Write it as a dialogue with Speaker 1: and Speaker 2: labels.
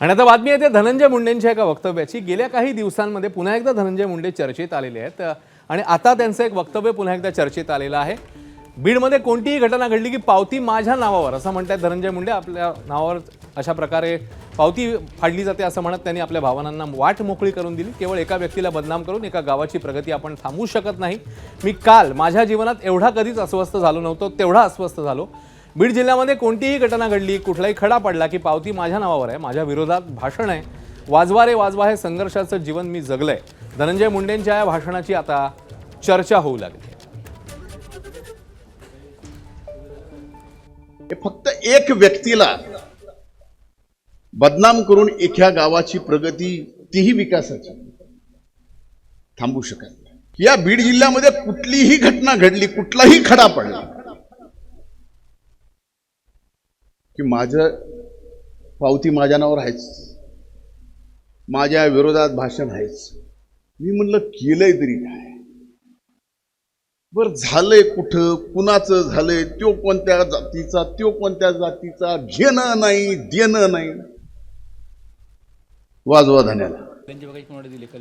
Speaker 1: आणि आता बातमी आहे ते धनंजय मुंडेंच्या एका वक्तव्याची। गेल्या काही दिवसांमध्ये पुन्हा एकदा धनंजय मुंडे चर्चेत आलेले आहेत आणि आता त्यांचं एक वक्तव्य पुन्हा एकदा चर्चेत आलेलं आहे। बीडमध्ये कोणतीही घटना घडली की पावती माझ्या नावावर असं म्हणतात धनंजय मुंडे। आपल्या नावावर अशा प्रकारे पावती फाडली जाते असं म्हणत त्यांनी आपल्या भावनांना वाट मोकळी करून दिली। केवळ एका व्यक्तीला बदनाम करून एका गावाची प्रगती आपण थांबवू शकत नाही। मी काल माझ्या जीवनात एवढा कधीच अस्वस्थ झालो नव्हतो तेवढा अस्वस्थ झालो। बीड जिल्ह्यामध्ये कोणतीही घटना घडली, कुठलाही खडा पडला की पावती माझ्या नावावर आहे, माझ्या विरोधात भाषण आहे, वाजवा रे वाजवा हे संघर्षाचं जीवन मी जगलंय। धनंजय मुंडेंच्या या भाषणाची आता चर्चा होऊ लागली।
Speaker 2: फक्त एक व्यक्तीला बदनाम करून एका गावाची प्रगती, तीही विकासाची, थांबू शकत नाही। या बीड जिल्ह्यामध्ये कुठलीही घटना घडली, कुठलाही खडा पडला की माझं पावती माझ्या नावावर आहेच, माझ्या विरोधात भाषण आहेच। मी म्हणलं केलंय तरी काय, बरं झालंय कुठं, कुणाचं झालंय, त्यो कोणत्या जातीचा, त्यो कोणत्या जातीचा, घेणं नाही देणं नाही, वाजवा धन्याला।